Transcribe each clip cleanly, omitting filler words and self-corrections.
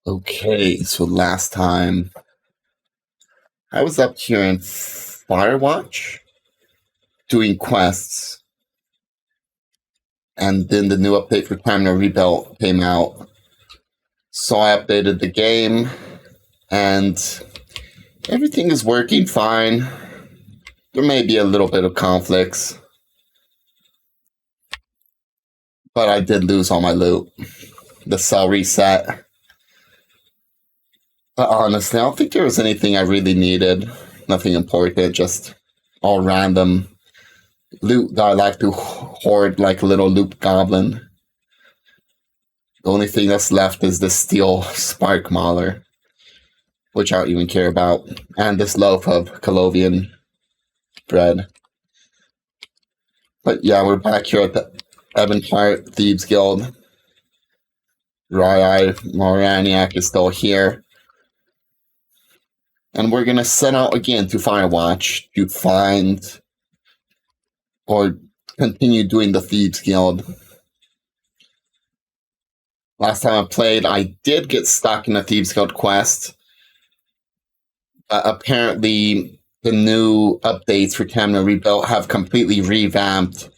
Okay, so last time I was up here in Firewatch doing quests, and then the new update for Tamriel Rebuilt came out. So I updated the game, and everything is working fine. There may be a little bit of conflicts, but I did lose all my loot. The cell reset. But honestly, I don't think there was anything I really needed. Nothing important, just all random loot that I like to hoard like a little loot goblin. The only thing that's left is the steel spark mauler, which I don't even care about, and this loaf of Colovian bread. But yeah, we're back here at the Ebonfire Thieves Guild. Rai Moraniac is still here. And we're going to set out again to Firewatch to find or continue doing the Thieves Guild. Last time I played, I did get stuck in a Thieves Guild quest. Apparently, the new updates for Tamriel Rebuilt have completely revamped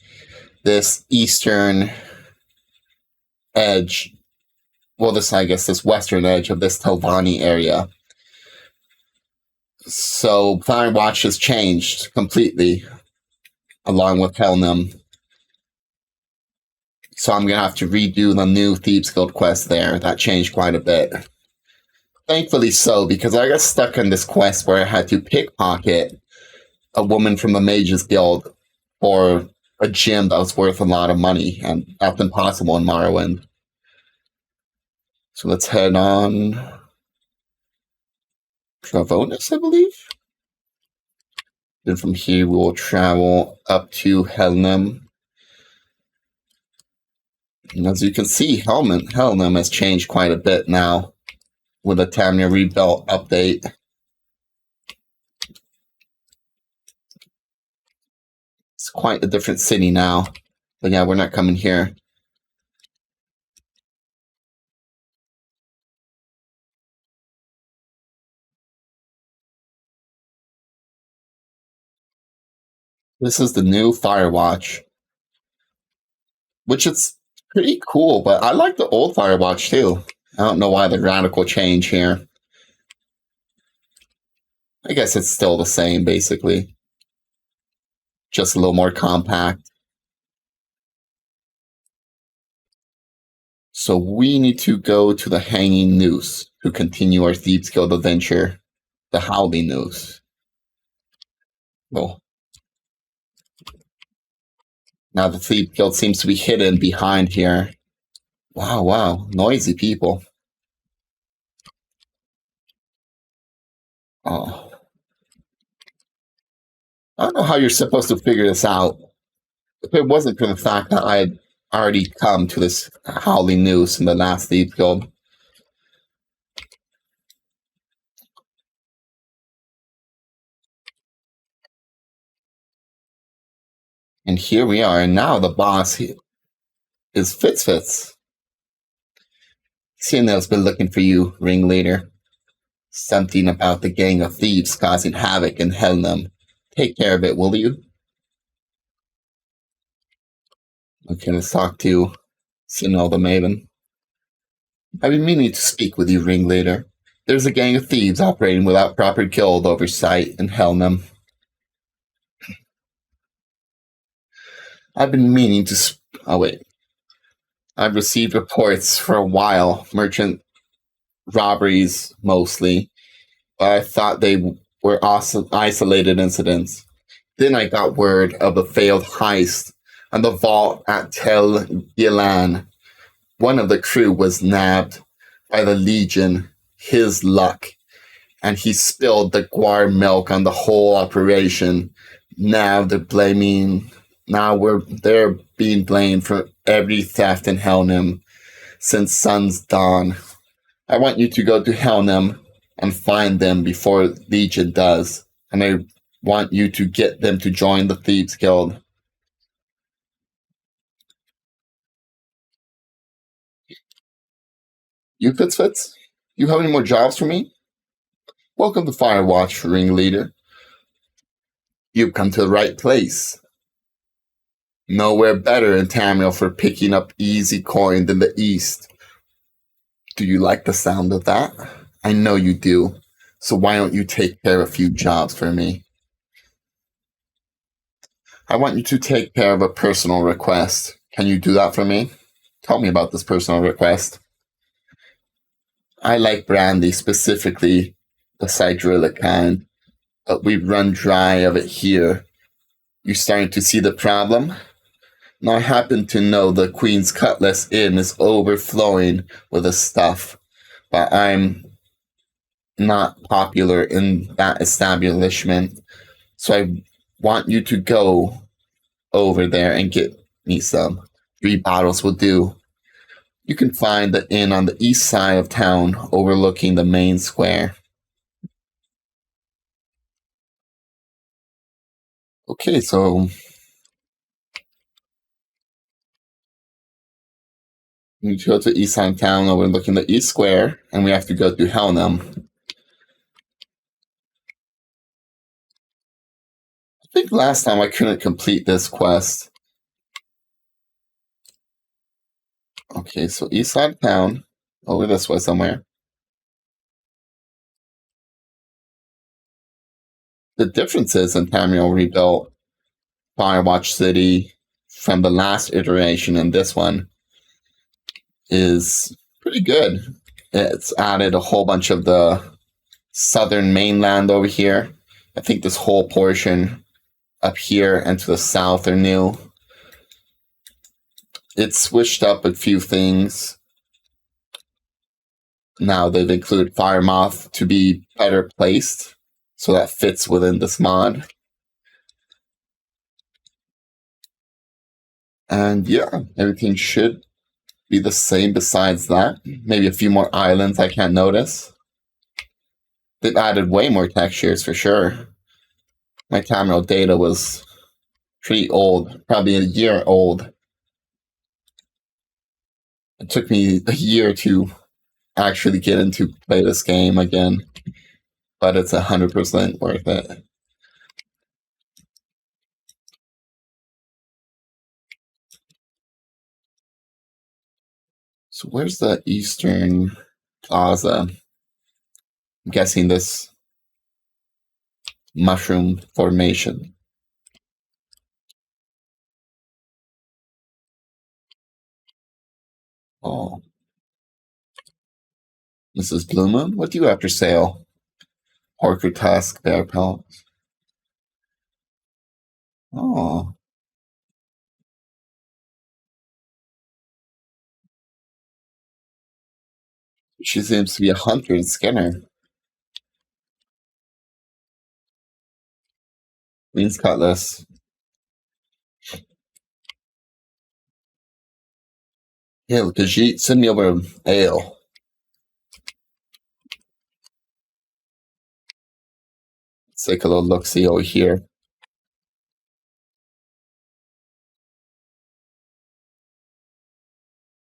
this eastern edge. Well, this western edge of this Telvanni area. So Firewatch has changed completely, along with Helnum. So I'm going to have to redo the new Thieves Guild quest there. That changed quite a bit. Thankfully so, because I got stuck in this quest where I had to pickpocket a woman from the Mages Guild for a gem that was worth a lot of money, and that's impossible in Morrowind. So let's head on Travonis, I believe. Then from here we will travel up to Helnum. And as you can see, Helnum has changed quite a bit now with the Tamriel Rebuilt update. It's quite a different city now. But yeah, we're not coming here. This is the new Firewatch, which is pretty cool, but I like the old Firewatch too. I don't know why the radical change here. I guess it's still the same, basically. Just a little more compact. So we need to go to the Hanging Noose to continue our Thieves Guild adventure. The Howling Noose. Well, now the Thieves Guild seems to be hidden behind here. Wow. Noisy people. Oh. I don't know how you're supposed to figure this out. If it wasn't for the fact that I had already come to this Howling Noose in the last Thieves Guild. And here we are, and now the boss is Fitz. Sinel's been looking for you, ringleader. Something about the gang of thieves causing havoc in Helnum. Take care of it, will you? Okay, let's talk to Sinel the Maven. I've been meaning to speak with you, ringleader. There's a gang of thieves operating without proper guild oversight in Helnum. I've been meaning to... I've received reports for a while, merchant robberies mostly, but I thought they were isolated incidents. Then I got word of a failed heist on the vault at Tel Gilan. One of the crew was nabbed by the Legion, his luck, and he spilled the guar milk on the whole operation. Now they're being blamed for every theft in Helnum since Sun's dawn. I want you to go to Helnum and find them before Legion does, and I want you to get them to join the Thieves Guild. You Fitz? You have any more jobs for me? Welcome to Firewatch, ringleader. You've come to the right place. Nowhere better in Tamriel for picking up easy coin than the East. Do you like the sound of that? I know you do. So why don't you take care of a few jobs for me? I want you to take care of a personal request. Can you do that for me? Tell me about this personal request. I like brandy, specifically the cydrilic kind, but we've run dry of it here. You starting to see the problem? Now, I happen to know the Queen's Cutlass Inn is overflowing with the stuff, but I'm not popular in that establishment. So I want you to go over there and get me some. 3 bottles will do. You can find the inn on the east side of town overlooking the main square. Okay, so we go to east side of town overlooking the east square, and we have to go through Helnum. I think last time I couldn't complete this quest. Okay, so east side of town, over this way somewhere. The differences in Tamriel Rebuilt, Firewatch City, from the last iteration and this one is pretty good. It's added a whole bunch of the southern mainland over here. I think this whole portion up here and to the south are new. It's switched up a few things. Now they've included Firemoth to be better placed, so that fits within this mod. And yeah, everything should be the same besides that. Maybe a few more islands I can't notice. They've added way more textures for sure. My Tamriel data was pretty old, probably a year old. It took me a year to actually get into play this game again, but it's 100% worth it. So where's the Eastern Plaza? I'm guessing this mushroom formation. Oh. Mrs. Blue Moon, what do you have for sale? Porker tusk, bear pelt. Oh. She seems to be a hunter and skinner. Queen's Cutlass. Yeah, Khajiit, send me over ale. Let's take a little look-see over here.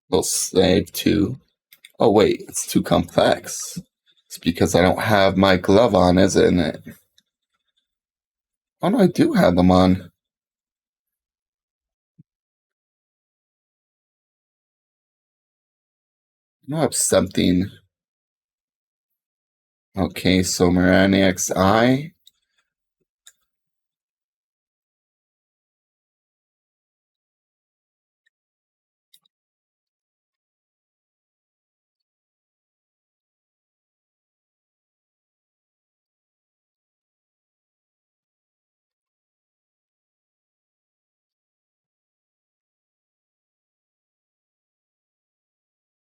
We'll save too. Oh wait, it's too complex. It's because I don't have my glove on, isn't it? Oh no, I do have them on. I have something. Okay, so Mirani XI.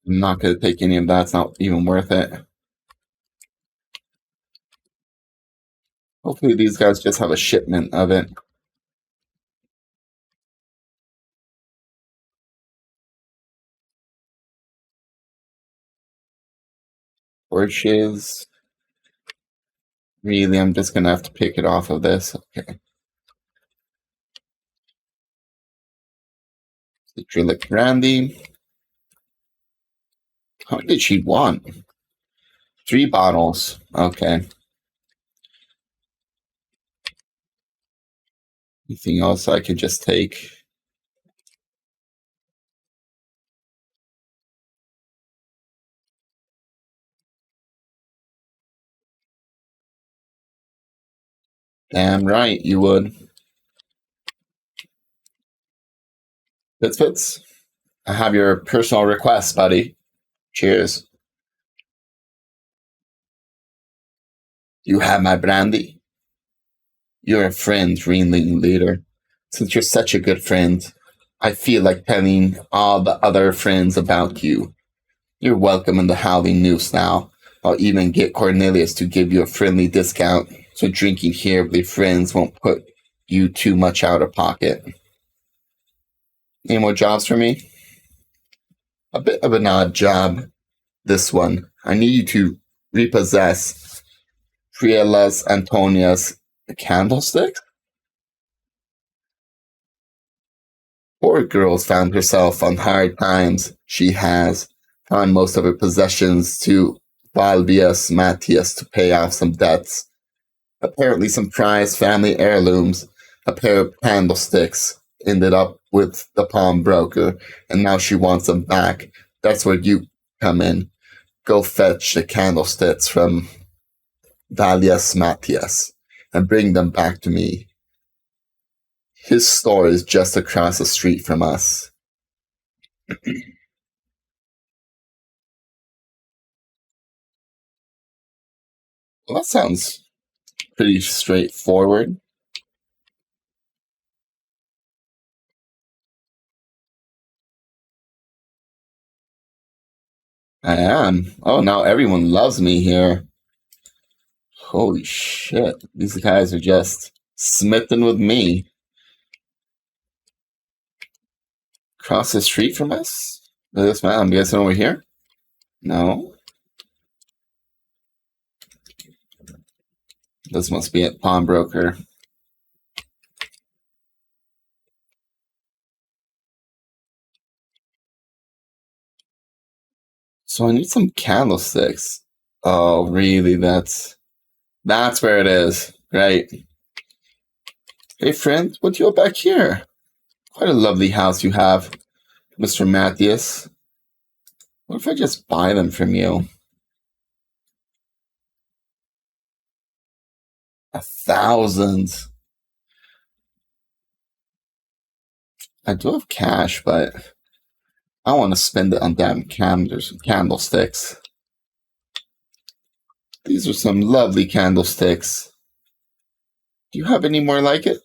I'm not going to take any of that. It's not even worth it. Hopefully these guys just have a shipment of it. Torches. Really, I'm just going to have to pick it off of this. Okay. Citric brandy. How much did she want? 3 bottles. Okay. Anything else I could just take? Damn right you would. Fits. I have your personal request, buddy. Cheers. You have my brandy. You're a friend, Ringling leader. Since you're such a good friend, I feel like telling all the other friends about you. You're welcome in the Howling Noose now. I'll even get Cornelius to give you a friendly discount so drinking here with your friends won't put you too much out of pocket. Any more jobs for me? A bit of an odd job, this one. I need you to repossess Frielas Antonia's candlestick? Poor girl's found herself on hard times. She has found most of her possessions to Valvius Matthias to pay off some debts. Apparently some prized family heirlooms, a pair of candlesticks, ended up with the pawnbroker, and now she wants them back. That's where you come in. Go fetch the candlesticks from Valius Matthias and bring them back to me. His store is just across the street from us. Well, that sounds pretty straightforward. I am. Oh, now everyone loves me here. Holy shit. These guys are just smitten with me. Across the street from us? This man, I'm guessing over here? No. This must be a pawnbroker. So I need some candlesticks. Oh, really? That's where it is. Right. Hey, friend, what you up back here? Quite a lovely house you have, Mr. Matthias. What if I just buy them from you? 1,000. I do have cash, but I want to spend it on damn candlesticks. These are some lovely candlesticks. Do you have any more like it?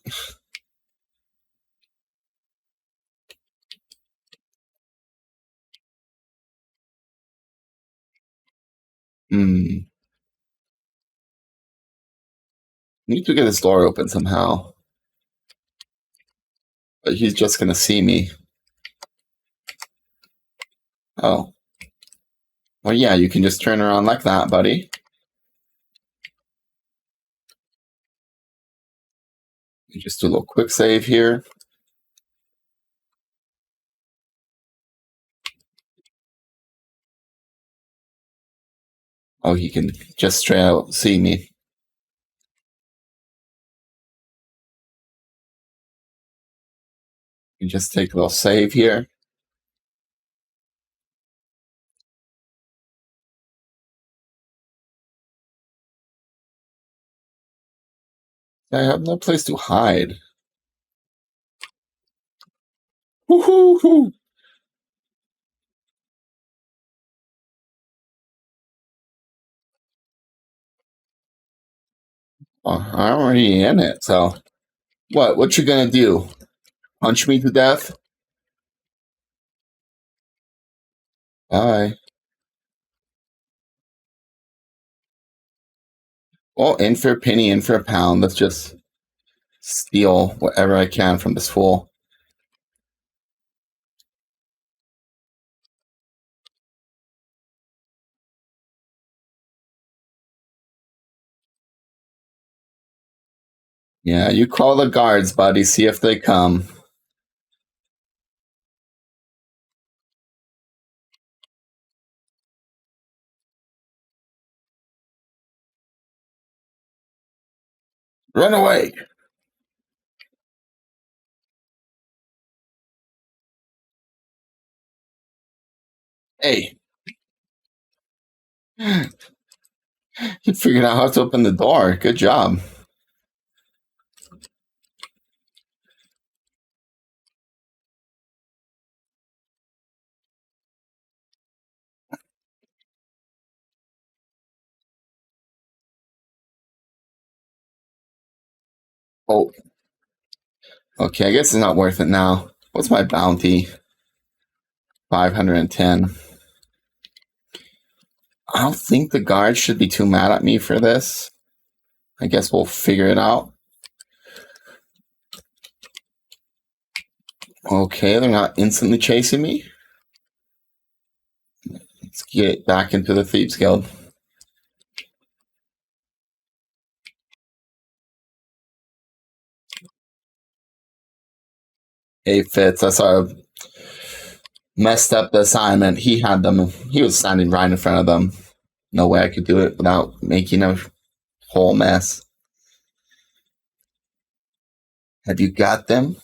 Hmm. Need to get his door open somehow. But he's just gonna see me. Oh. Well, yeah, you can just turn around like that, buddy. You just do a little quick save here. Oh, he can just straight out see me. You just take a little save here. I have no place to hide. Woo-hoo-hoo! Well, I'm already in it, so what you gonna do? Punch me to death? Bye. Well, in for a penny, in for a pound. Let's just steal whatever I can from this fool. Yeah, you call the guards, buddy. See if they come. Run away! Hey, you figured out how to open the door. Good job. Oh, okay. I guess it's not worth it now. What's my bounty? 510. I don't think the guards should be too mad at me for this. I guess we'll figure it out. Okay, they're not instantly chasing me. Let's get back into the Thieves Guild. Hey, Fitz, I saw messed up the assignment. He had them. He was standing right in front of them. No way I could do it without making a whole mess. Have you got them?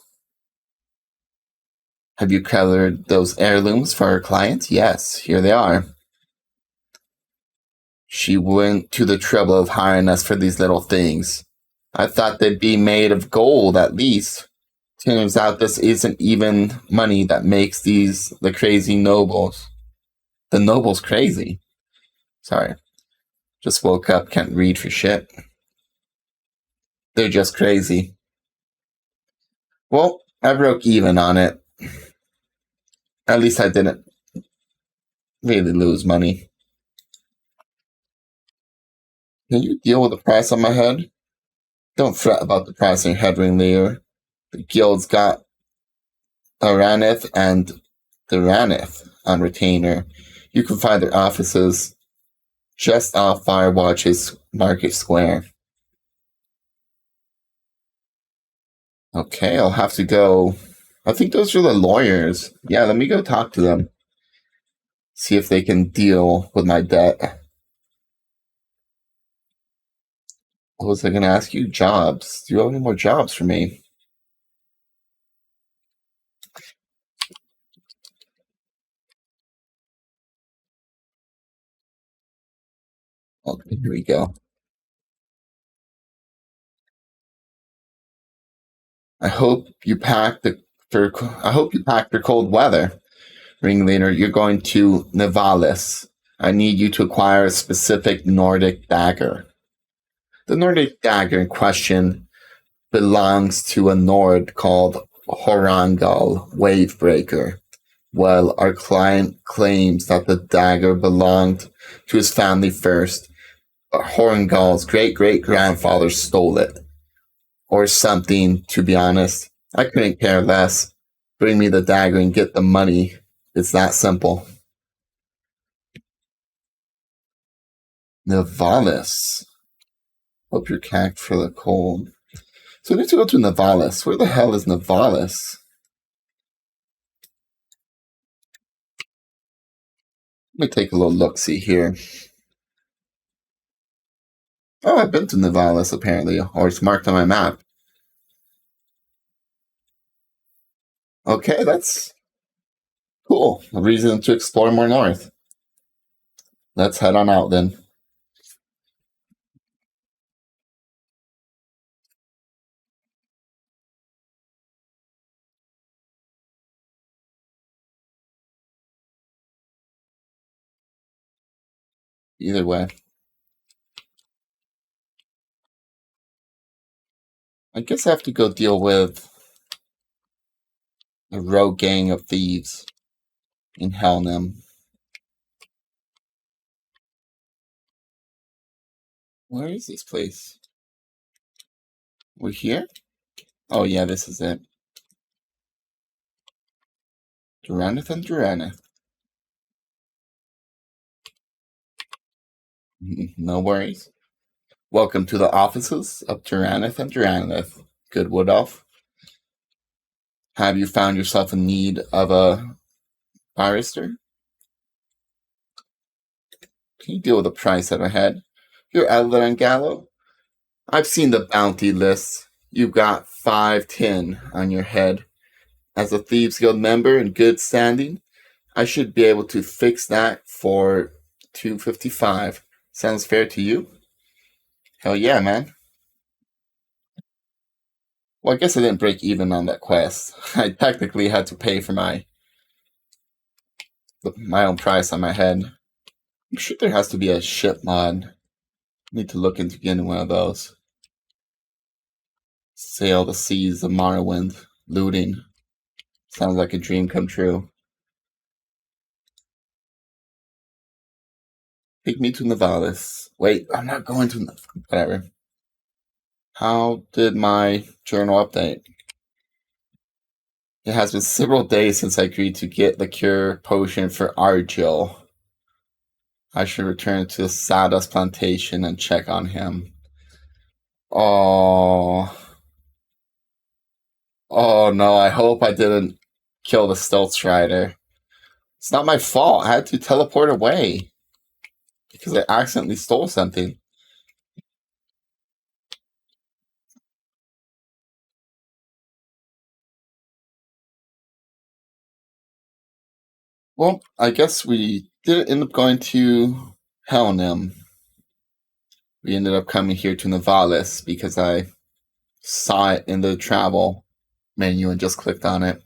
Have you colored those heirlooms for our clients? Yes, here they are. She went to the trouble of hiring us for these little things. I thought they'd be made of gold at least. Turns out this isn't even money that makes these the crazy nobles. The nobles crazy. Sorry. Just woke up, can't read for shit. They're just crazy. Well, I broke even on it. At least I didn't really lose money. Can you deal with the price on my head? Don't fret about the price on your head, ringleader. The guild's got Araneth and Duraneth on retainer. You can find their offices just off Firewatch's Market Square. Okay, I'll have to go. I think those are the lawyers. Yeah, let me go talk to them. See if they can deal with my debt. What was I going to ask you? Jobs. Do you have any more jobs for me? Okay, here we go. I hope you packed for cold weather. Ringleader, you're going to Nivalis. I need you to acquire a specific Nordic dagger. The Nordic dagger in question belongs to a Nord called Horangal Wavebreaker. Well, our client claims that the dagger belonged to his family first. Horangal's great-great-grandfather stole it. Or something, to be honest. I couldn't care less. Bring me the dagger and get the money. It's that simple. Nivalis. Hope you're cacked for the cold. So we need to go to Nivalis. Where the hell is Nivalis? Let me take a little look-see here. Oh, I've been to Nivalis, apparently. Or it's marked on my map. Okay, that's cool. A reason to explore more north. Let's head on out then. Either way. I guess I have to go deal with a rogue gang of thieves in Helnham. Where is this place? We're here? Oh yeah, this is it. Duraneth and Duraneth. No worries. Welcome to the offices of Duraneth and Duraneth. Good Wood Elf. Have you found yourself in need of a barrister? Can you deal with the price at my head? You're Eldar and Gallo? I've seen the bounty list. You've got 510 on your head. As a Thieves Guild member in good standing, I should be able to fix that for 255. Sounds fair to you? Hell yeah, man. Well, I guess I didn't break even on that quest. I technically had to pay for my own price on my head. I'm sure there has to be a ship mod. Need to look into getting one of those. Sail the seas of Morrowind. Looting. Sounds like a dream come true. Take me to Navalis. Wait, I'm not going to... Whatever. How did my journal update? It has been several days since I agreed to get the cure potion for Argil. I should return to the Sawdust Plantation and check on him. Oh. Oh no, I hope I didn't kill the Stealth Strider. It's not my fault. I had to teleport away because I accidentally stole something. Well, I guess we did end up going to Helnim. We ended up coming here to Navalis because I saw it in the travel menu and just clicked on it.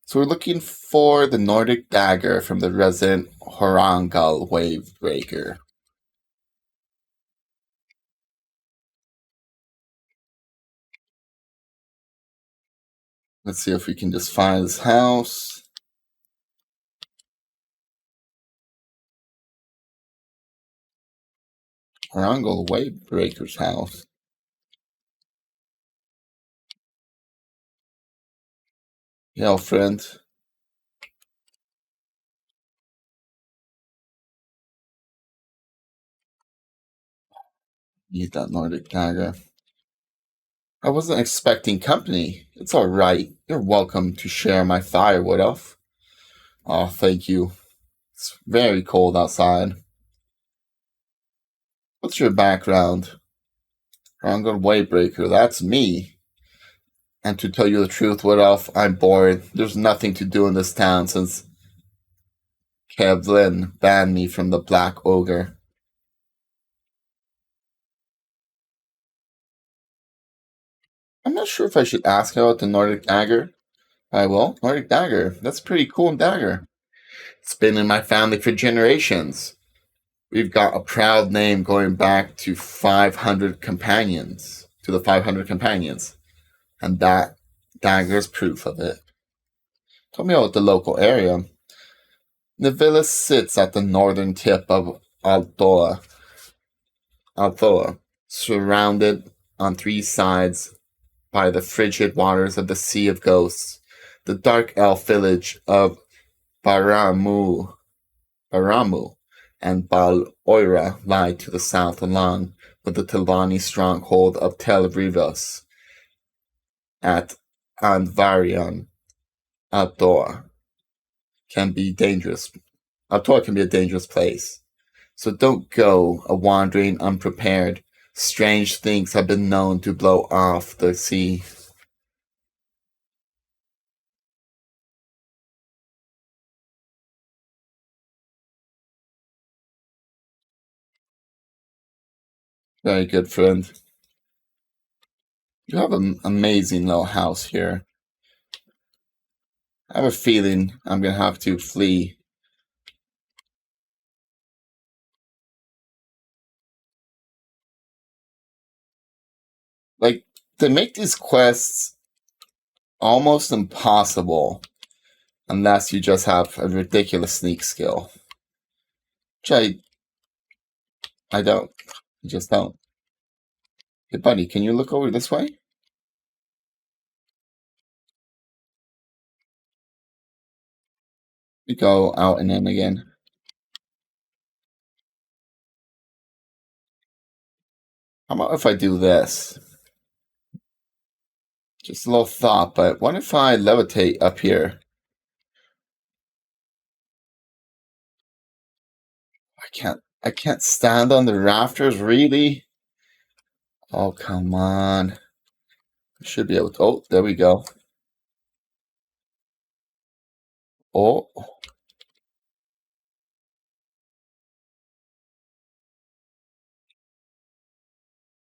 So we're looking for the Nordic Dagger from the resident Horangal Wavebreaker. Let's see if we can just find his house. Horangal Wavebreaker's house. Yeah, friend. Need that Nordic Dagger. I wasn't expecting company. It's all right. You're welcome to share my firewood, elf. Oh, thank you. It's very cold outside. What's your background? Horangal Wavebreaker, that's me. And to tell you the truth, Wood Elf, I'm bored. There's nothing to do in this town since Kevlin banned me from the Black Ogre. I'm not sure if I should ask about the Nordic Dagger. I will. Nordic Dagger. That's a pretty cool dagger. It's been in my family for generations. We've got a proud name going back to 500 companions, to the 500 companions. And that dagger's proof of it. Tell me about the local area. Navalis sits at the northern tip of Altoa, surrounded on three sides by the frigid waters of the Sea of Ghosts. The dark elf village of Baramu and Bal Oira lie to the south, along with the Telvanni stronghold of Tel Rivos at Andvarion. Outdoor can be dangerous. Outdoor can be a dangerous place. So don't go a wandering unprepared. Strange things have been known to blow off the sea. Very good, friend. You have an amazing little house here. I have a feeling I'm going to have to flee. Like, they make these quests almost impossible unless you just have a ridiculous sneak skill. Which I don't. I just don't. Hey, buddy, can you look over this way? We go out and in again. How about if I do this? Just a little thought, but what if I levitate up here? I can't stand on the rafters, really? Oh, come on. Should be able to. Oh, there we go. Oh.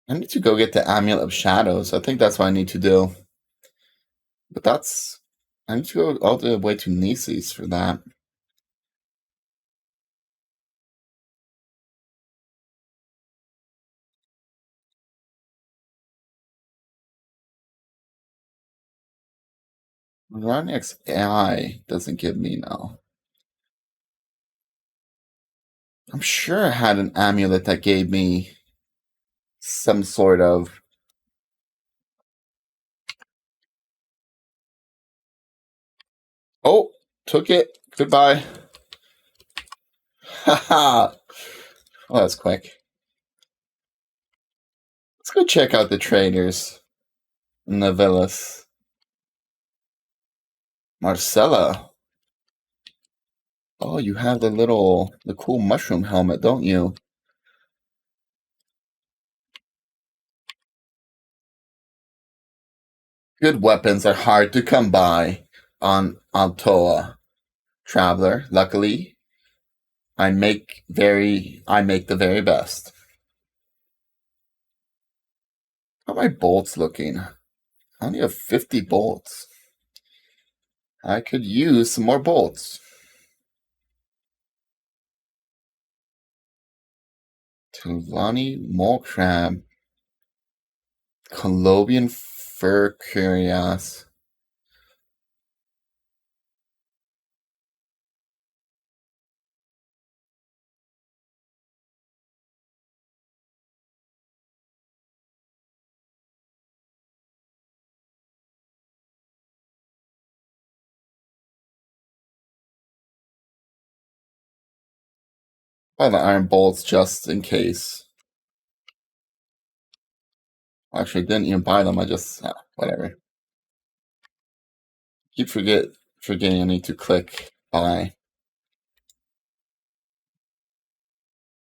I need to go get the Amulet of Shadows. I think that's what I need to do. But that's... I need to go all the way to Nices for that. Runx AI doesn't give me now. I'm sure I had an amulet that gave me some sort of... Oh, took it. Goodbye. Haha. Oh, that's quick. Let's go check out the traders in the villas. Marcella. Oh, you have the cool mushroom helmet, don't you? Good weapons are hard to come by on Altoa, traveler. Luckily, I make the very best. How are my bolts looking? I only have 50 bolts. I could use some more bolts. Tulani mole crab. Colobian fur curios. Buy the iron bolts just in case. Actually, I didn't even buy them. I just whatever. Keep forgetting I need to click buy.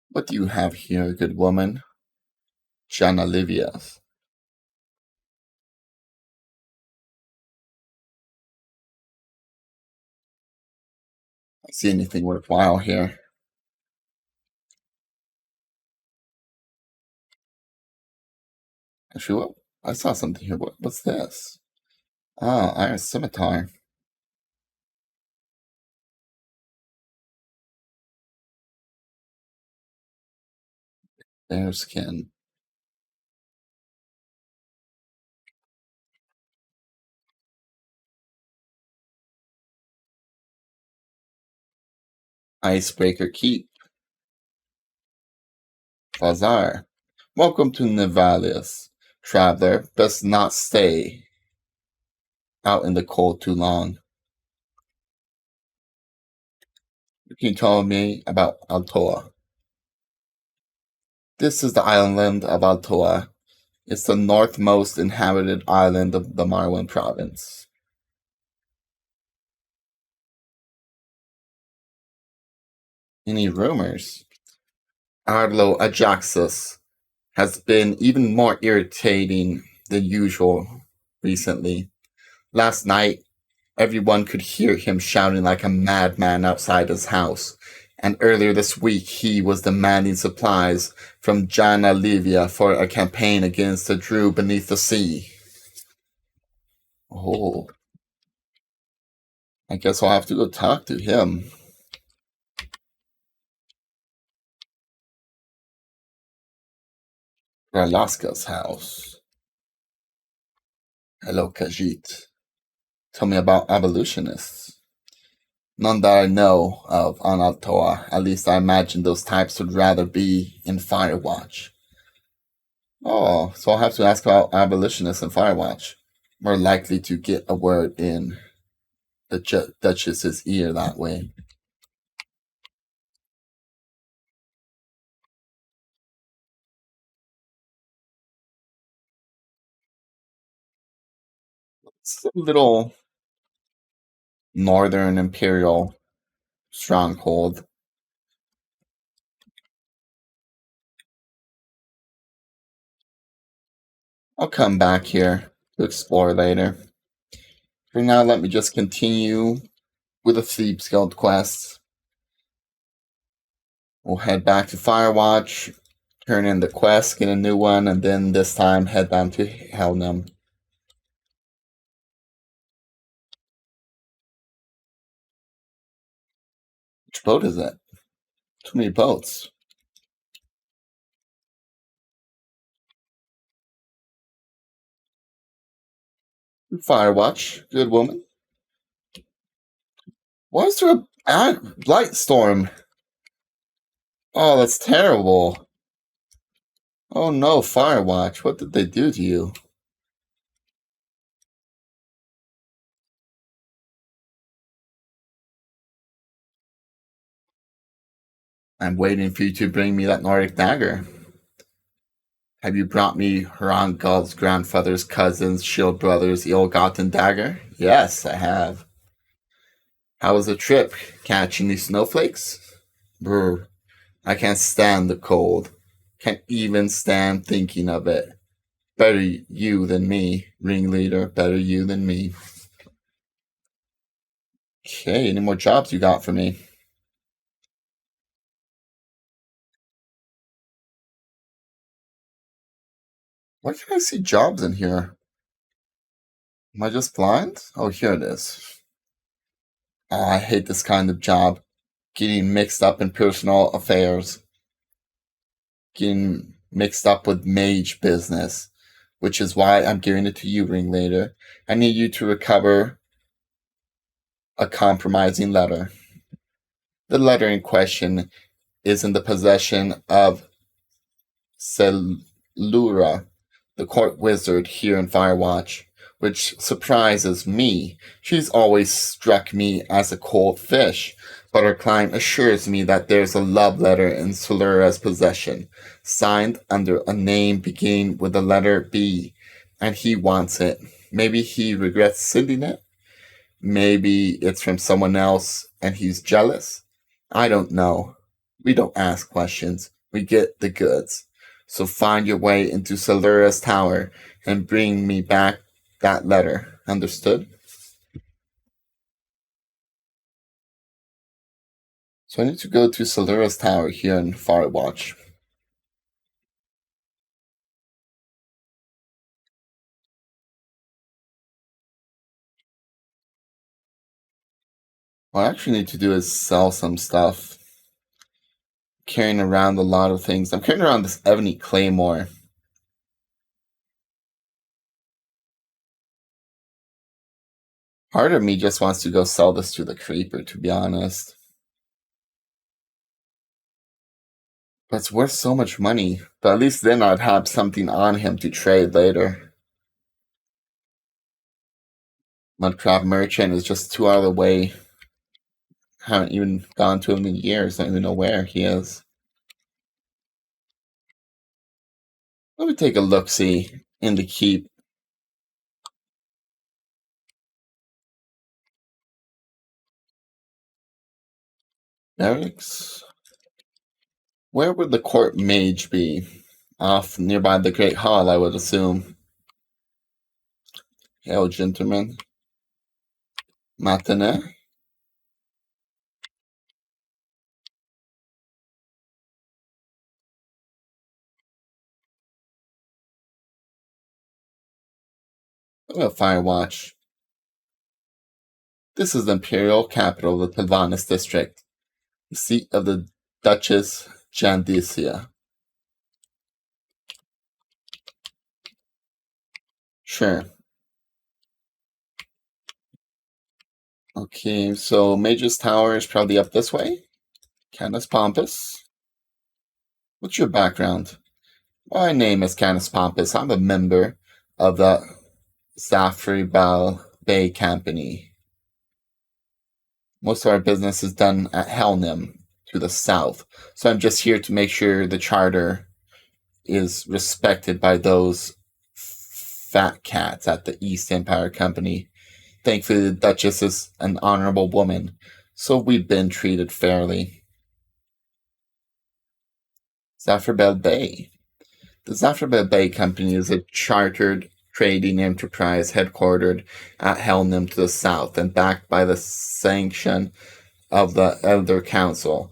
What do you have here, good woman? John Olivia's. I see anything worthwhile here. Actually, what? I saw something here. What's this? Ah, iron scimitar. Bearskin. Icebreaker Keep. Bazaar. Welcome to Nivalius. Traveler, best not stay out in the cold too long. You can tell me about Altoa. This is the island of Altoa. It's the northmost inhabited island of the Morrowind province. Any rumors? Arlo Ajaxus has been even more irritating than usual recently. Last night, everyone could hear him shouting like a madman outside his house. And earlier this week, he was demanding supplies from Jana Livia for a campaign against the Drew beneath the sea. Oh, I guess I'll have to go talk to him. Ralaska's house. Hello, Khajiit. Tell me about abolitionists. None that I know of on Altoa. At least I imagine those types would rather be in Firewatch. Oh, so I'll have to ask about abolitionists in Firewatch. More likely to get a word in the Duchess's ear that way. It's a little northern imperial stronghold. I'll come back here to explore later. For now, let me just continue with the Thieves Guild quest. We'll head back to Firewatch, turn in the quest, get a new one, and then this time head down to Helnum. Which boat is it? Too many boats. Firewatch, good woman. Why is there a light storm? Oh, that's terrible. Oh no, Firewatch, what did they do to you? I'm waiting for you to bring me that Nordic dagger. Have you brought me Hrangal's grandfather's cousin's shield brother's ill-gotten dagger? Yes, I have. How was the trip? Catch any snowflakes? Brr, I can't stand the cold. Can't even stand thinking of it. Better you than me, ringleader. Better you than me. Okay, any more jobs you got for me? Why can't I see jobs in here? Am I just blind? Oh, here it is. Oh, I hate this kind of job. Getting mixed up in personal affairs. Getting mixed up with mage business. Which is why I'm giving it to you, ringleader. I need you to recover a compromising letter. The letter in question is in the possession of Selura, the court wizard here in Firewatch, which surprises me. She's always struck me as a cold fish, but her client assures me that there's a love letter in Selura's possession, signed under a name beginning with the letter B, and he wants it. Maybe he regrets sending it. Maybe it's from someone else and he's jealous. I don't know. We don't ask questions. We get the goods. So find your way into Selura's tower and bring me back that letter. Understood? So I need to go to Selura's tower here in Firewatch. What I actually need to do is sell some stuff. Carrying around a lot of things. I'm carrying around this ebony claymore. Part of me just wants to go sell this to the creeper, to be honest. But it's worth so much money. But at least then I'd have something on him to trade later. Mudcraft Merchant is just 2 hours away. Haven't even gone to him in years. Don't even know where he is. Let me take a look-see in the keep. Barracks? Where would the court mage be? Off nearby the Great Hall, I would assume. Hail, gentlemen. Matinee? Oh, Firewatch. This is the imperial capital of the Pilvanis district, the seat of the Duchess Jandicia. Sure. Okay, so Mage's Tower is probably up this way. Canis Pompous. What's your background? My name is Canis Pompous. I'm a member of the Zafribal Bay Company. Most of our business is done at Helnum, to the south. So I'm just here to make sure the charter is respected by those fat cats at the East Empire Company. Thankfully, the Duchess is an honorable woman, so we've been treated fairly. Zafribel Bay. The Zafra Bay Company is a chartered trading enterprise headquartered at Helnum to the south and backed by the sanction of the Elder Council.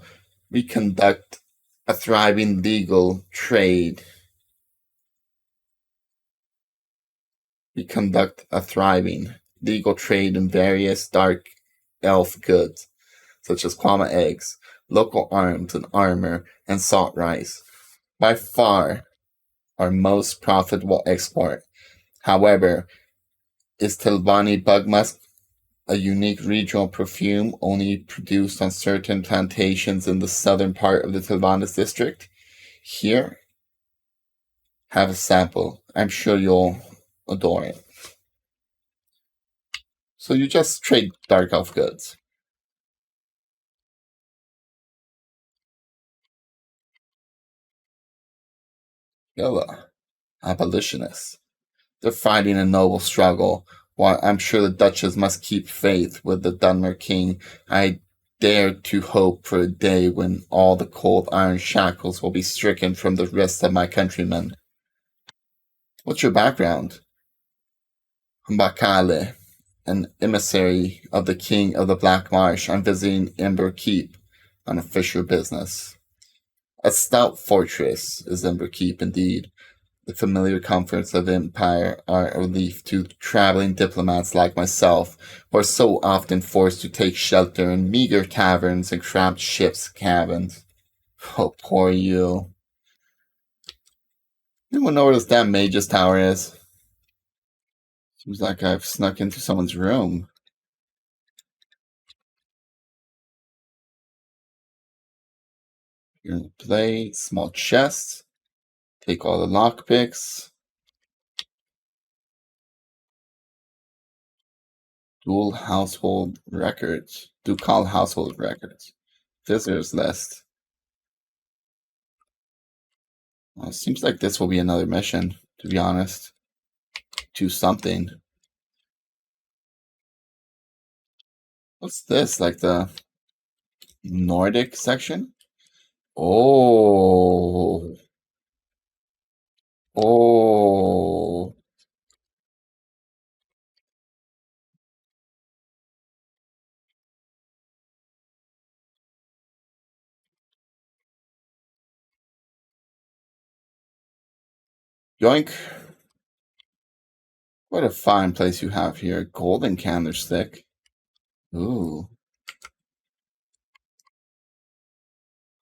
We conduct a thriving legal trade. We conduct a thriving legal trade in various dark elf goods, such as Kwama eggs, local arms and armor, and salt rice. By far, our most profitable export, however, is Tilvani bug musk, a unique regional perfume only produced on certain plantations in the southern part of the Tilvanas district. Here, have a sample. I'm sure you'll adore it. So you just trade dark elf goods. Yella, abolitionists. They're fighting a noble struggle. While I'm sure the Duchess must keep faith with the Dunmer King, I dare to hope for a day when all the cold iron shackles will be stricken from the wrists of my countrymen. What's your background? Mbakale, an emissary of the King of the Black Marsh. I'm visiting Ember Keep on official business. A stout fortress is Ember Keep indeed. The familiar comforts of empire are a relief to traveling diplomats like myself, who are so often forced to take shelter in meager taverns and cramped ships' cabins. Oh, poor you. Anyone know where this damn mage's tower is? Seems like I've snuck into someone's room. Here in play, small chest. Take all the lockpicks. Dual household records. Ducal household records. Visitors list. Well, it seems like this will be another mission, to be honest. Do something. What's this? Like the Nordic section? Oh. Oh. Yoink. What a fine place you have here. Golden candlestick. Ooh.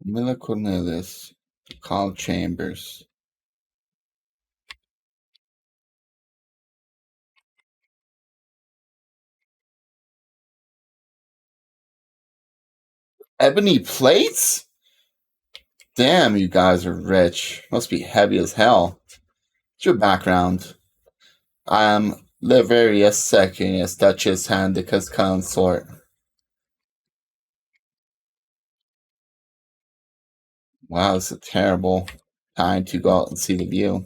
Mila Cornelis. Carl Chambers. Ebony plates? Damn, you guys are rich. Must be heavy as hell. What's your background? I am Liverius Secunius, Duchess Handica's consort. Wow, it's a terrible time to go out and see the view.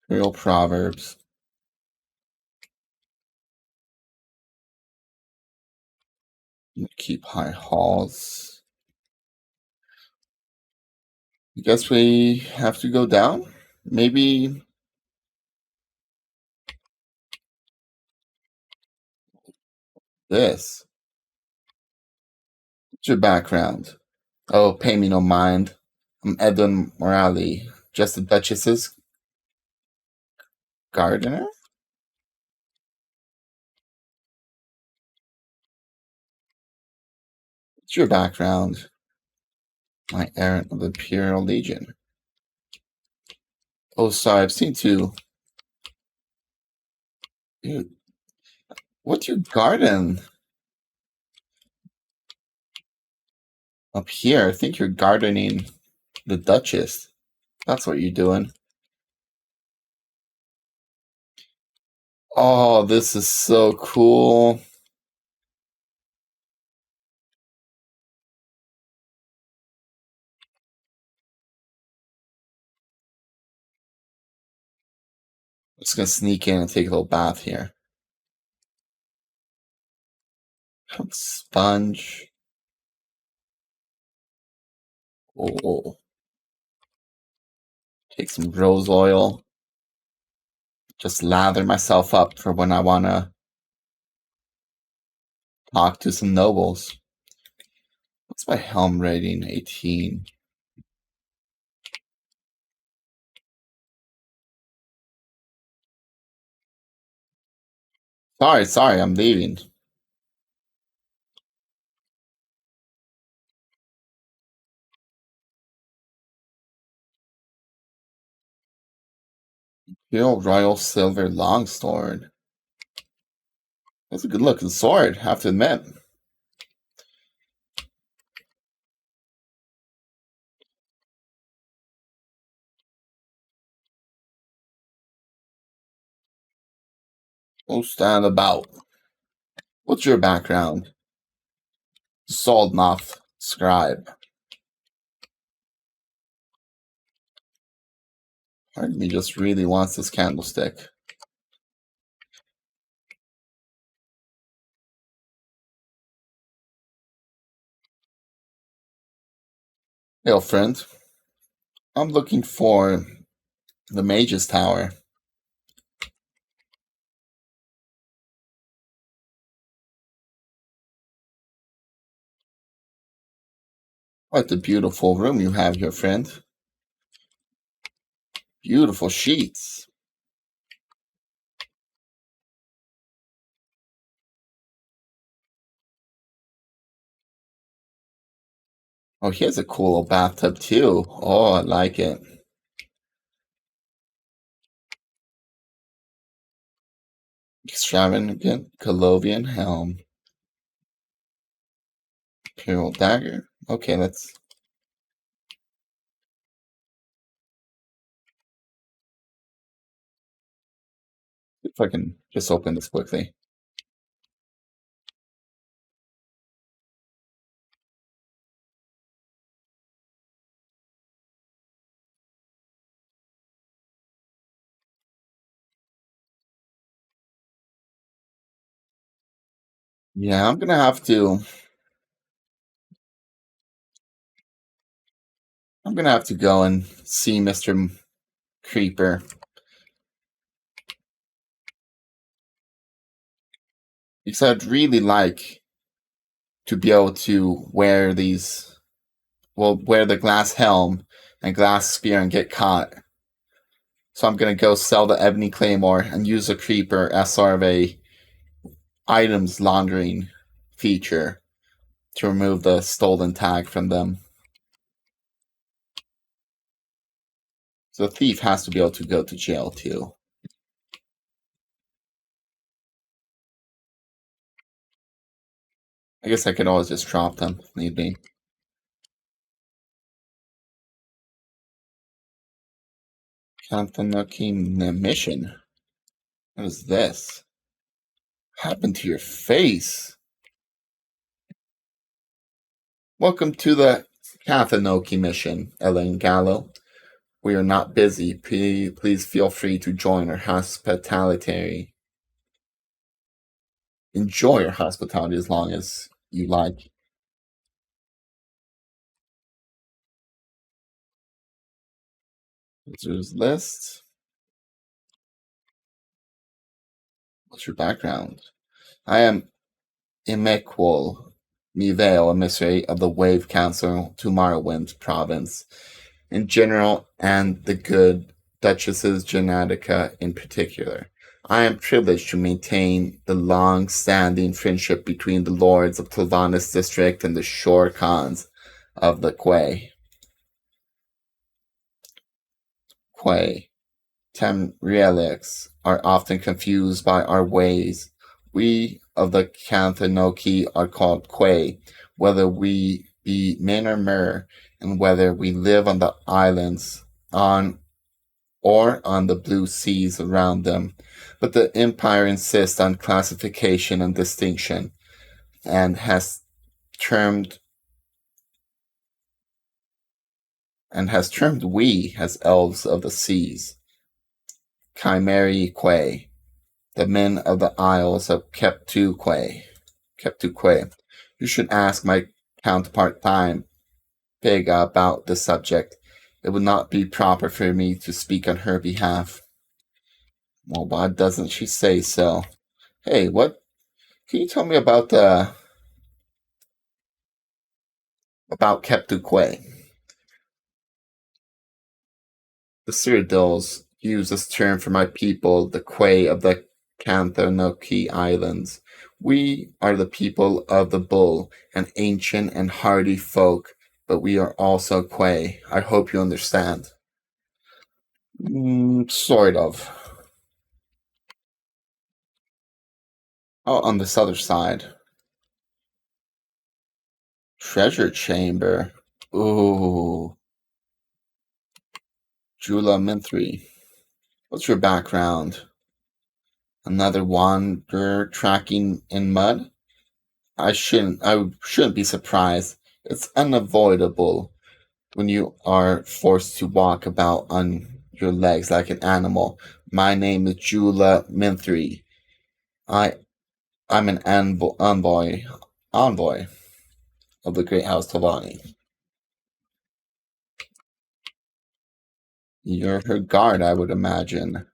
Real Proverbs. Keep high halls. I guess we have to go down? Maybe this. What's your background? Oh, pay me no mind. I'm Edwin Morale, just the Duchess's gardener? What's your background? My errant of the Imperial Legion. Oh, sorry, I've seen two. Dude, what's your garden? Up here, I think you're gardening the Duchess. That's what you're doing. Oh, this is so cool. I'm just gonna sneak in and take a little bath here. Sponge. Oh. Take some rose oil. Just lather myself up for when I want to talk to some nobles. What's my helm rating? 18. Sorry, I'm leaving. Royal Silver Longsword. That's a good looking sword, I have to admit. We'll stand about. What's your background? Soldnoth Scribe. Part of me just really wants this candlestick. Hey, friend. I'm looking for the Mage's Tower. What a beautiful room you have here, friend. Beautiful sheets. Oh, here's a cool little bathtub too. Oh, I like it. Extravagant Colovian helm. Imperial dagger. Okay, let's. See if I can just open this quickly. Yeah, I'm gonna have to. I'm gonna have to go and see Mr. Creeper. Because I'd really like to be able to wear these. Well, wear the glass helm and glass spear and get caught. So I'm gonna go sell the Ebony Claymore and use a Creeper as sort of a items laundering feature to remove the stolen tag from them. So the thief has to be able to go to jail too. I guess I could always just drop them if need be. Kantanuki mission. What is this? What happened to your face? Welcome to the Kathanoki mission, Elaine Gallo. We are not busy. Please feel free to join our hospitality. Enjoy our hospitality as long as you like. Visitors list. What's your background? I am Imequol Miveo, emissary of the Wave Council to Morrowind province in general and the good Duchesses Genetica in particular. I am privileged to maintain the long-standing friendship between the lords of Tilvanis district and the shore khans of the Quay. Tamrielics are often confused by our ways. We of the Kanthanoki are called Quay, whether we be men or mer, and whether we live on the islands or on the blue seas around them. But the Empire insists on classification and distinction, and has termed we as elves of the seas. Chimeri Quay. The men of the Isles have kept to Quay. You should ask my counterpart Time Pega about the subject. It would not be proper for me to speak on her behalf. Well, why doesn't she say so? Hey, what? Can you tell me about Keptukwe? The Cyrodiils use this term for my people, the Quay of the Kanthanoki Islands. We are the people of the bull, an ancient and hardy folk, but we are also Quay. I hope you understand. Sort of. Oh, on this other side. Treasure chamber. Ooh. Jula Minthri. What's your background? Another wanderer tracking in mud? I shouldn't be surprised. It's unavoidable when you are forced to walk about on your legs like an animal. My name is Jula Minthri. I I'm an envoy of the Great House Tavani. You're her guard, I would imagine.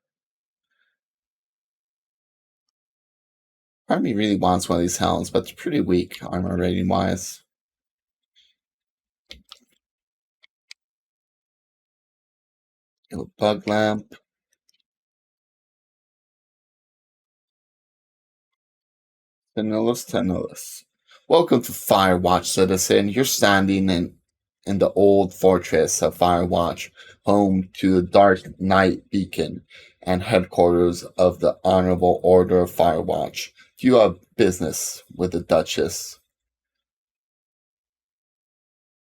Part of me really wants one of these helms, but it's pretty weak armor rating wise. Bug lamp. Tenillus. Welcome to Firewatch, citizen. You're standing in the old fortress of Firewatch, home to the Dark Knight Beacon and headquarters of the Honorable Order of Firewatch. You have business with the Duchess.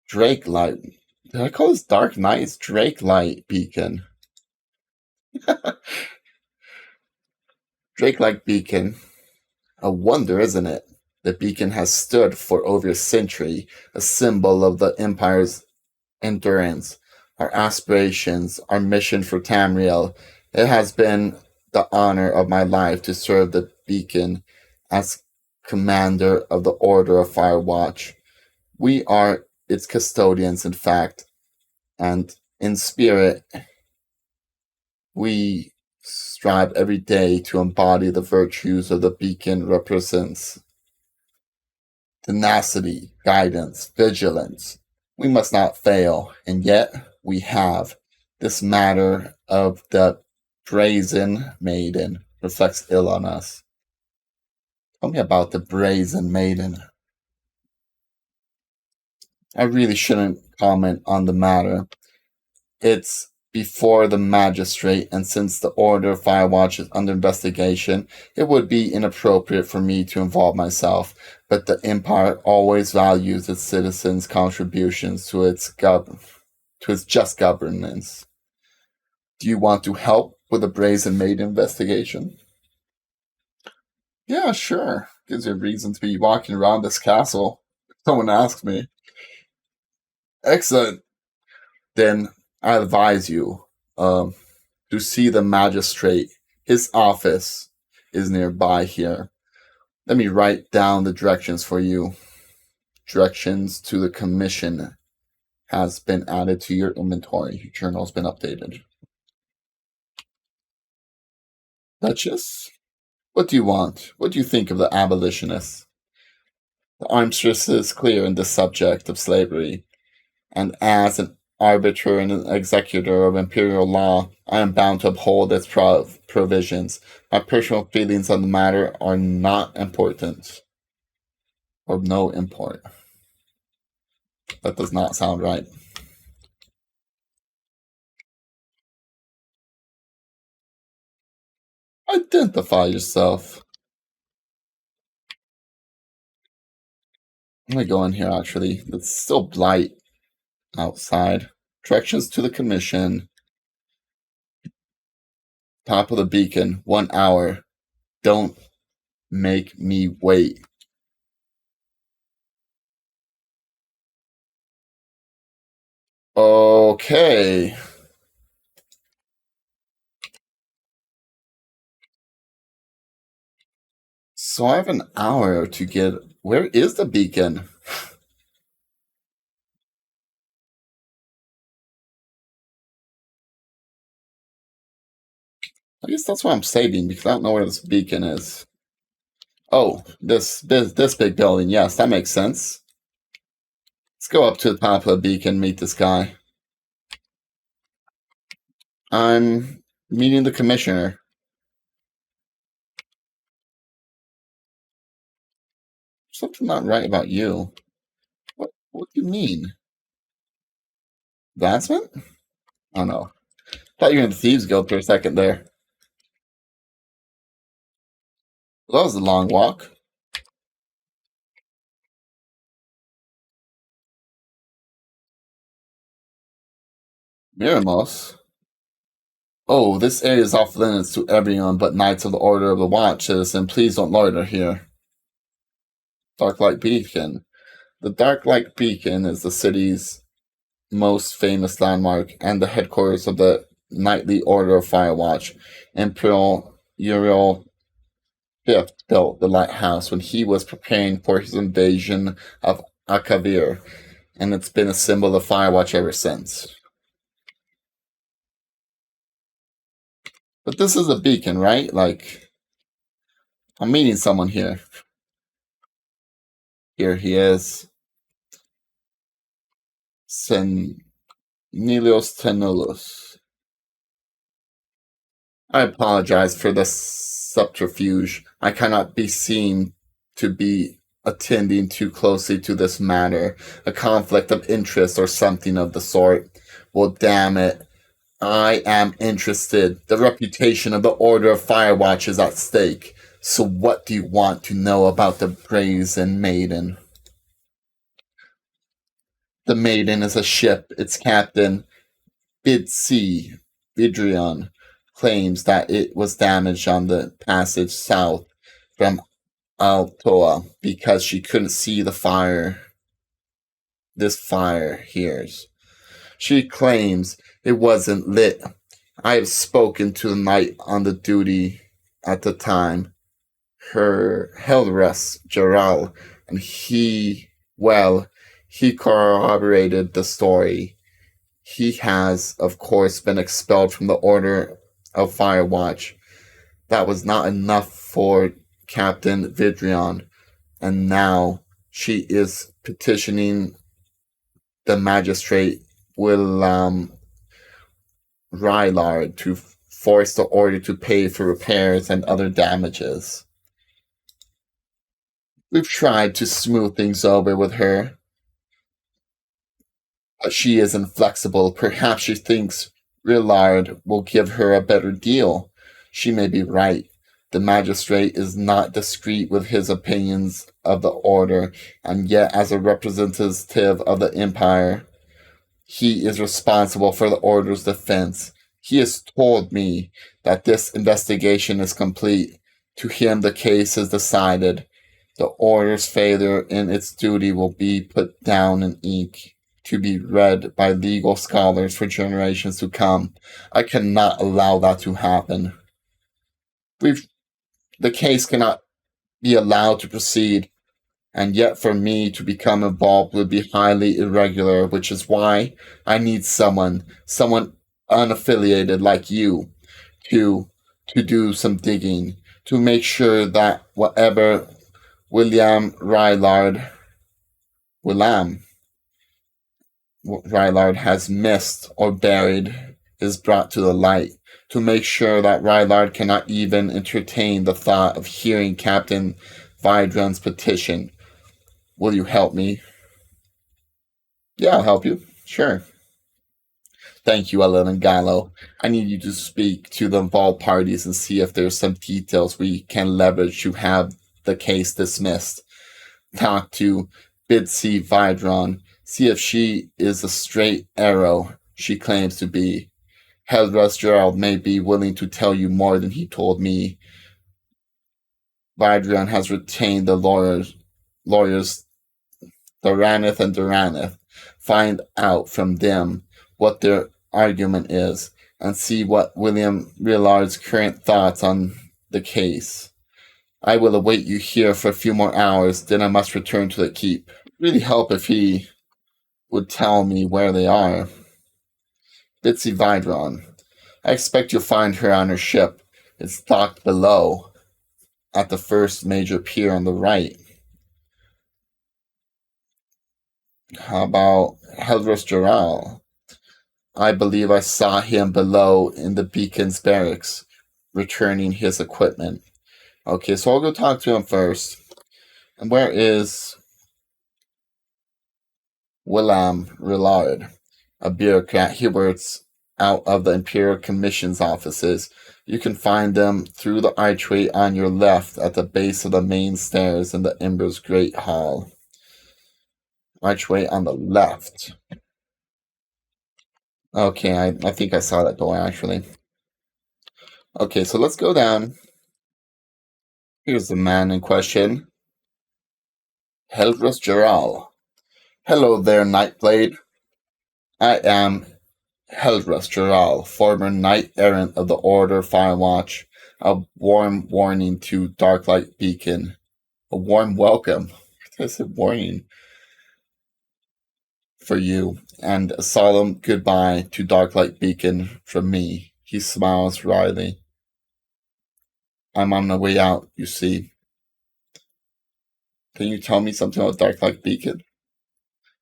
Drake Light. Did I call this Dark Knight? It's Drake Light Beacon. Drake Light Beacon. A wonder, isn't it? The beacon has stood for over a century, a symbol of the Empire's endurance, our aspirations, our mission for Tamriel. It has been the honor of my life to serve the beacon as commander of the Order of Firewatch. We are its custodians, in fact, and in spirit, we strive every day to embody the virtues of the beacon represents. Tenacity, guidance, vigilance. We must not fail, and yet we have. This matter of the brazen maiden reflects ill on us. Tell me about the brazen maiden. I really shouldn't comment on the matter. It's before the magistrate, and since the Order of Firewatch is under investigation, it would be inappropriate for me to involve myself. But the Empire always values its citizens' contributions to its just governance. Do you want to help with the Brazen Maid investigation? Yeah, sure. Gives you a reason to be walking around this castle. Someone asks me. Excellent. Then I advise you to see the magistrate. His office is nearby here. Let me write down the directions for you. Directions to the commission has been added to your inventory. Your journal's been updated. Duchess? What do you want? What do you think of the abolitionists? The armistice is clear in the subject of slavery, and as an arbiter and an executor of imperial law, I am bound to uphold its provisions. My personal feelings on the matter are not important. Of no import. That does not sound right. Identify yourself. I'm gonna go in here actually. It's still light outside. Directions to the commission. Top of the beacon, 1 hour. Don't make me wait. Okay. So I have an hour to get. Where is the beacon? I guess that's why I'm saving, because I don't know where this beacon is. Oh, this big building. Yes, that makes sense. Let's go up to the top of the beacon, meet this guy. I'm meeting the commissioner. Something not right about you. What do you mean? Advancement? Oh no. Thought you were in the Thieves Guild for a second there. Well, that was a long walk. Miramos? Oh, this area is off limits to everyone but Knights of the Order of the Watches, and please don't loiter here. Darklight Beacon. The Darklight Beacon is the city's most famous landmark and the headquarters of the Knightly Order of Firewatch. Emperor Uriel V built the lighthouse when he was preparing for his invasion of Akavir, and it's been a symbol of Firewatch ever since. But this is a beacon, right? Like, I'm meeting someone here. Here he is. Senilios Tenulus. I apologize for the subterfuge. I cannot be seen to be attending too closely to this matter. A conflict of interest or something of the sort. Well, damn it. I am interested. The reputation of the Order of Firewatch is at stake. So what do you want to know about the Brazen Maiden? The Maiden is a ship. Its captain, Bidsi Vidrion, claims that it was damaged on the passage south from Altoa because she couldn't see the fire. This fire here's. She claims it wasn't lit. I have spoken to the knight on the duty at the time, her Helras Jaral, and he corroborated the story. He has, of course, been expelled from the Order of Firewatch. That was not enough for Captain Vidrion, and now she is petitioning the magistrate Willam Rylard to force the order to pay for repairs and other damages. We've tried to smooth things over with her, but she is inflexible. Perhaps she thinks Rillard will give her a better deal. She may be right. The magistrate is not discreet with his opinions of the order, and yet as a representative of the Empire, he is responsible for the Order's defense. He has told me that this investigation is complete. To him, the case is decided. The Order's failure in its duty will be put down in ink to be read by legal scholars for generations to come. I cannot allow that to happen. The case cannot be allowed to proceed, and yet for me to become involved would be highly irregular, which is why I need someone unaffiliated like you, to do some digging, to make sure that whatever Willam Rylard has missed or buried is brought to the light, to make sure that Rylard cannot even entertain the thought of hearing Captain Vidron's petition. Will you help me? Yeah, I'll help you. Sure. Thank you, Ellen and Gallo. I need you to speak to the involved parties and see if there's some details we can leverage to have the case dismissed. Talk to Bidsi Vidron. See if she is a straight arrow she claims to be. Helras Gerald may be willing to tell you more than he told me. Vidron has retained the lawyers Duraneth and Duraneth. Find out from them what their argument is, and see what William Rillard's current thoughts on the case. I will await you here for a few more hours, then I must return to the keep. Really help if he would tell me where they are. Bitsy Vidron. I expect you'll find her on her ship. It's docked below at the first major pier on the right. How about Helvers Joral? I believe I saw him below in the Beacon's barracks, returning his equipment. Okay, so I'll go talk to him first. And where is William Rillard, a bureaucrat? He works out of the Imperial Commission's offices. You can find them through the archway on your left at the base of the main stairs in the Ember's Great Hall. Archway on the left. Okay, I think I saw that door actually. Okay, so let's go down. Here's the man in question. Helvros Geral. Hello there, Nightblade. I am Helvros Geral, former knight-errant of the Order Firewatch. A warm warning to Darklight Beacon. A warm welcome. I said warning. For you, and a solemn goodbye to Darklight Beacon from me. He smiles wryly. I'm on my way out, you see. Can you tell me something about Darklight Beacon?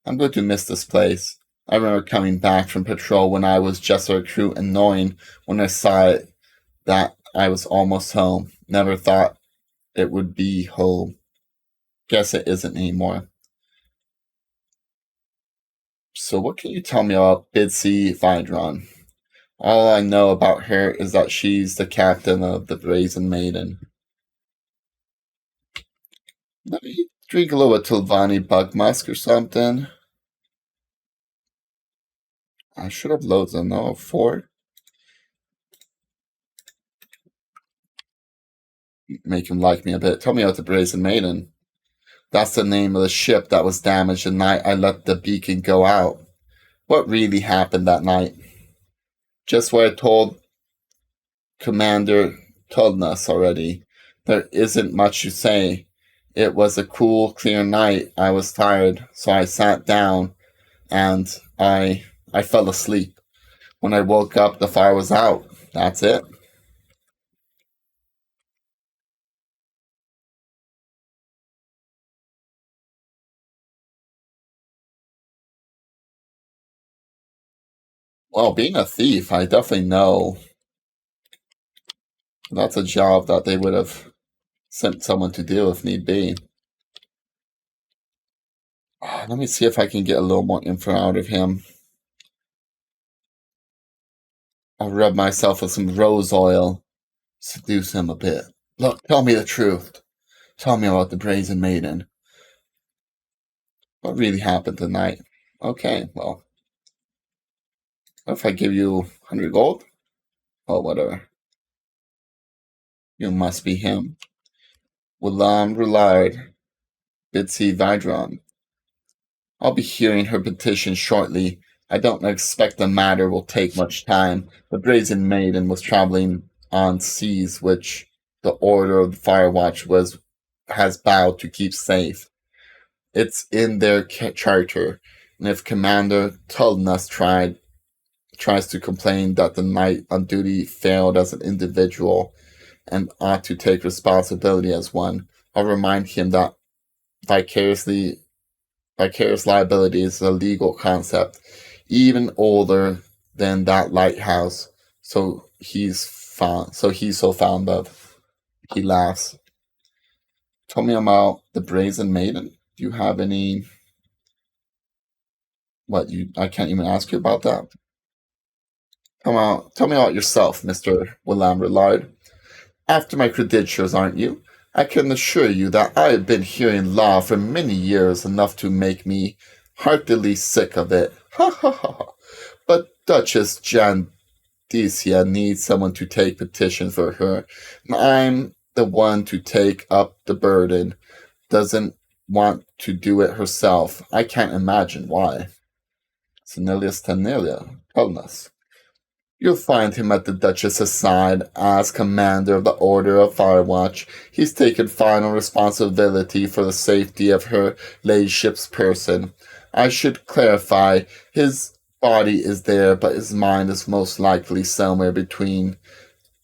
I'm going to miss this place. I remember coming back from patrol when I was just a recruit and knowing when I saw it that I was almost home. Never thought it would be home. Guess it isn't anymore. So what can you tell me about Bitsy Vidron? All I know about her is that she's the captain of the Brazen Maiden. Let me drink a little bit Tilvani Bug Musk or something. I should have loads of them, 4. Make him like me a bit. Tell me about the Brazen Maiden. That's the name of the ship that was damaged the night I let the beacon go out. What really happened that night? Just what I told Commander Tudnus already. There isn't much to say. It was a cool, clear night. I was tired, so I sat down and I fell asleep. When I woke up, the fire was out. That's it. Well, being a thief, I definitely know that's a job that they would have sent someone to do if need be. Let me see if I can get a little more info out of him. I'll rub myself with some rose oil, seduce him a bit. Look, tell me the truth. Tell me about the Brazen Maiden. What really happened tonight? Okay, well, what if I give you 100 gold? Oh, whatever. You must be him. Willam Rillard, Bitsy Vidron. I'll be hearing her petition shortly. I don't expect the matter will take much time. The Brazen Maiden was traveling on seas which the Order of the Firewatch has vowed to keep safe. It's in their charter, and if Commander Tulnus tries to complain that the knight on duty failed as an individual and ought to take responsibility as one, I'll remind him that vicarious liability is a legal concept, even older than that lighthouse. So he's so fond of. He laughs. Tell me about the Brazen Maiden. Do you have any? I can't even ask you about that. Tell me about yourself, Mr. Willam Rillard. After my credentials, aren't you? I can assure you that I have been hearing law for many years, enough to make me heartily sick of it. Ha ha ha. But Duchess Jandicia needs someone to take petition for her, and I'm the one to take up the burden. Doesn't want to do it herself. I can't imagine why. Senilius Tenelia, tell us. You'll find him at the Duchess's side as commander of the Order of Firewatch. He's taken final responsibility for the safety of her ladyship's person. I should clarify, his body is there, but his mind is most likely somewhere between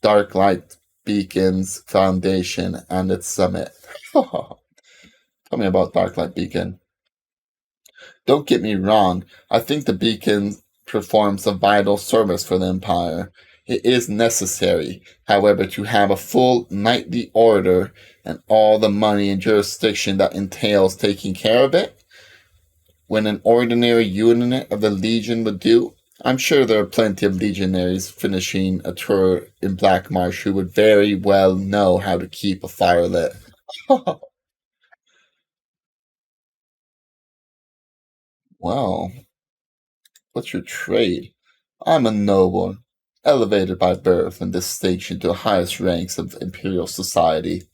Darklight Beacon's foundation and its summit. Tell me about Darklight Beacon. Don't get me wrong, I think the beacon performs a vital service for the Empire. It is necessary, however, to have a full knightly order and all the money and jurisdiction that entails taking care of it, when an ordinary unit of the Legion would do. I'm sure there are plenty of legionaries finishing a tour in Black Marsh who would very well know how to keep a fire lit. Well, what's your trade? I'm a noble, elevated by birth and distinction to the highest ranks of imperial society.